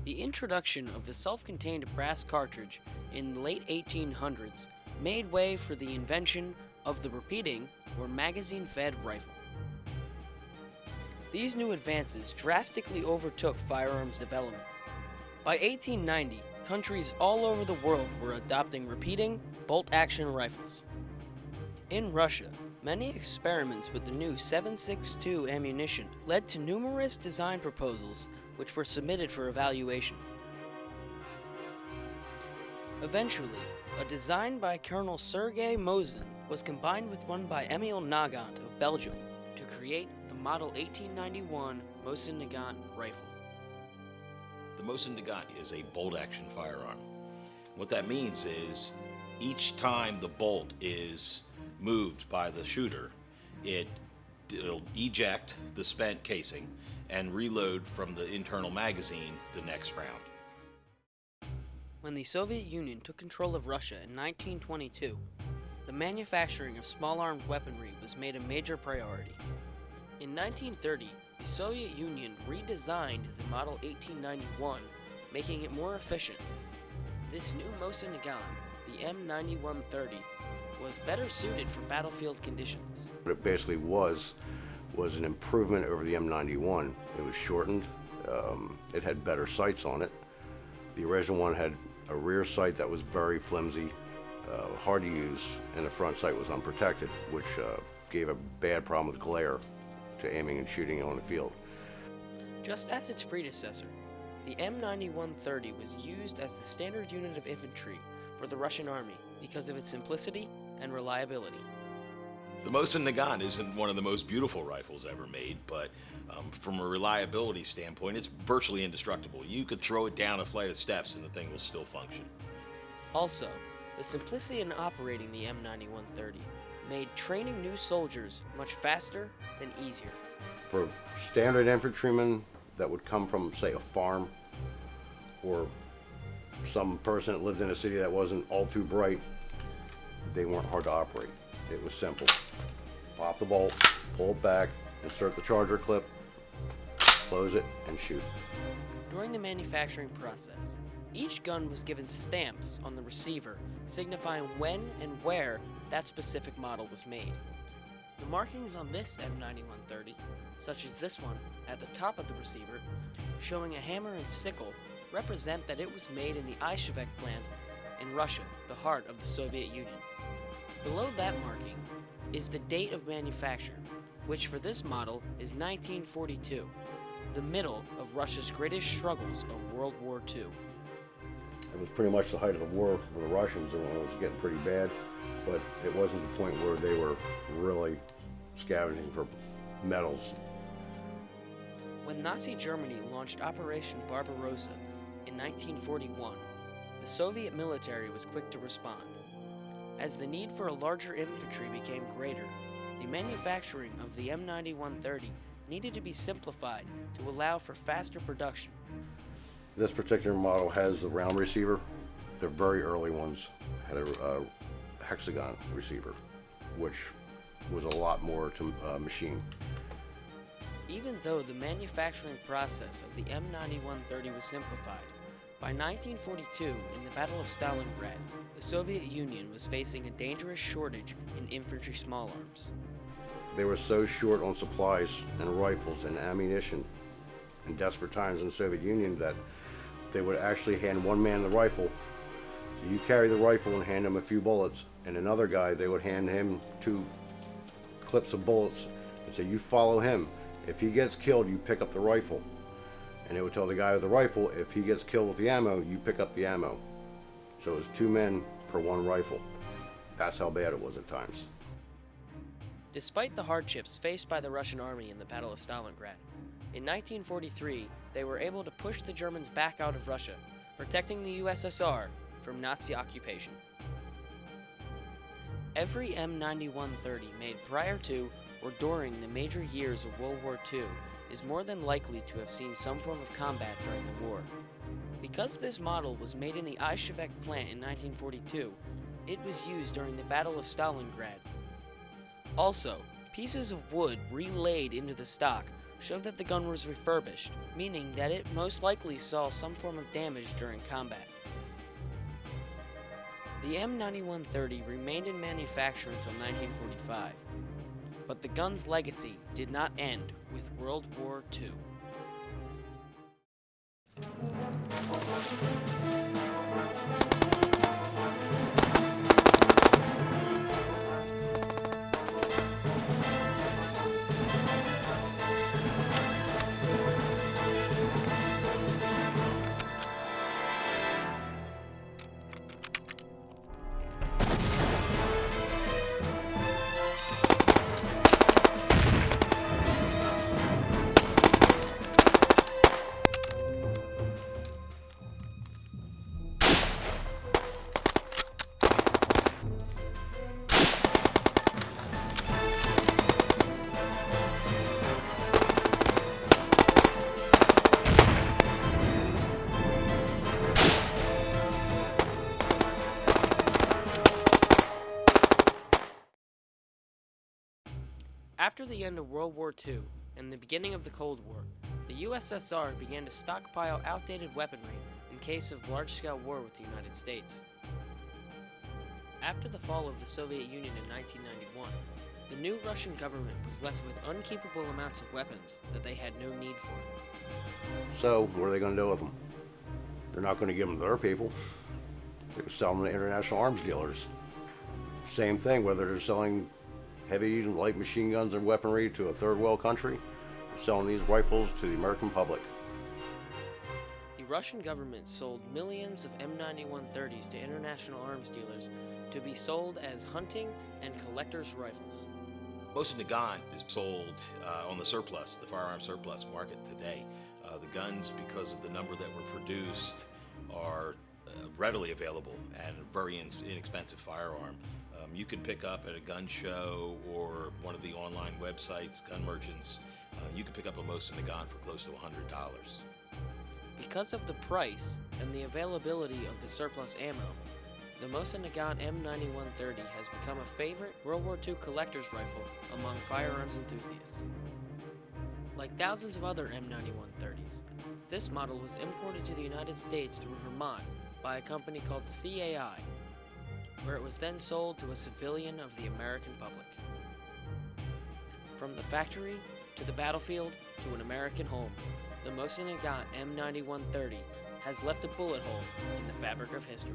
The introduction of the self-contained brass cartridge in the late 1800s made way for the invention of the repeating or magazine-fed rifle. These new advances drastically overtook firearms development. By 1890, countries all over the world were adopting repeating, bolt-action rifles. In Russia, many experiments with the new 7.62 ammunition led to numerous design proposals which were submitted for evaluation. Eventually, a design by Colonel Sergei Mosin was combined with one by Emil Nagant of Belgium to create the Model 1891 Mosin Nagant rifle. The Mosin Nagant is a bolt-action firearm. What that means is each time the bolt is moved by the shooter, it'll eject the spent casing and reload from the internal magazine the next round. When the Soviet Union took control of Russia in 1922, the manufacturing of small-armed weaponry was made a major priority. In 1930, the Soviet Union redesigned the Model 1891, making it more efficient. This new Mosin Nagant, the M9130, was better suited for battlefield conditions. What it basically was an improvement over the M91. It was shortened, it had better sights on it. The original one had a rear sight that was very flimsy, hard to use, and the front sight was unprotected, which gave a bad problem with glare to aiming and shooting on the field. Just as its predecessor, the M9130 was used as the standard unit of infantry for the Russian army because of its simplicity and reliability. The Mosin Nagant isn't one of the most beautiful rifles ever made, but from a reliability standpoint, it's virtually indestructible. You could throw it down a flight of steps and the thing will still function. Also, the simplicity in operating the M9130 made training new soldiers much faster and easier. For standard infantrymen that would come from, say, a farm, or some person that lived in a city that wasn't all too bright, they weren't hard to operate. It was simple. Pop the bolt, pull it back, insert the charger clip, close it, and shoot. During the manufacturing process, each gun was given stamps on the receiver signifying when and where that specific model was made. The markings on this M9130, such as this one at the top of the receiver, showing a hammer and sickle, represent that it was made in the Izhevsk plant in Russia, the heart of the Soviet Union. Below that marking is the date of manufacture, which for this model is 1942, the middle of Russia's greatest struggles of World War II. It was pretty much the height of the war for the Russians, and it was getting pretty bad, but it wasn't the point where they were really scavenging for medals. When Nazi Germany launched Operation Barbarossa in 1941, the Soviet military was quick to respond. As the need for a larger infantry became greater, the manufacturing of the M9130 needed to be simplified to allow for faster production. This particular model has the round receiver. The very early ones had a hexagon receiver, which was a lot more to machine. Even though the manufacturing process of the M9130 was simplified, by 1942, in the Battle of Stalingrad, the Soviet Union was facing a dangerous shortage in infantry small arms. They were so short on supplies and rifles and ammunition in desperate times in the Soviet Union that they would actually hand one man the rifle. So you carry the rifle and hand him a few bullets, and another guy, they would hand him 2 clips of bullets and say, you follow him. If he gets killed, you pick up the rifle. And it would tell the guy with the rifle, if he gets killed with the ammo, you pick up the ammo. So it was 2 men per 1 rifle. That's how bad it was at times. Despite the hardships faced by the Russian army in the Battle of Stalingrad, in 1943, they were able to push the Germans back out of Russia, protecting the USSR from Nazi occupation. Every M9130 made prior to or during the major years of World War II is more than likely to have seen some form of combat during the war. Because this model was made in the Izhevsk plant in 1942, it was used during the Battle of Stalingrad. Also, pieces of wood relaid into the stock showed that the gun was refurbished, meaning that it most likely saw some form of damage during combat. The M9130 remained in manufacture until 1945, but the gun's legacy did not end with World War II. After the end of World War II and the beginning of the Cold War, the USSR began to stockpile outdated weaponry in case of large-scale war with the United States. After the fall of the Soviet Union in 1991, the new Russian government was left with unkeepable amounts of weapons that they had no need for. So, what are they going to do with them? They're not going to give them to their people. They're going to sell them to international arms dealers. Same thing, whether they're selling heavy and light machine guns and weaponry to a third world country, they're selling these rifles to the American public. The Russian government sold millions of M9130s to international arms dealers to be sold as hunting and collector's rifles. Mosin Nagant is sold on the surplus, the firearm surplus market today. The guns, because of the number that were produced, are readily available and a very inexpensive firearm. You can pick up at a gun show or one of the online websites, gun merchants, you can pick up a Mosin Nagant for close to $100. Because of the price and the availability of the surplus ammo, the Mosin Nagant M9130 has become a favorite World War II collector's rifle among firearms enthusiasts. Like thousands of other M9130s, this model was imported to the United States through Vermont by a company called CAI, where it was then sold to a civilian of the American public. From the factory to the battlefield to an American home, the Mosin Nagant M9130 has left a bullet hole in the fabric of history.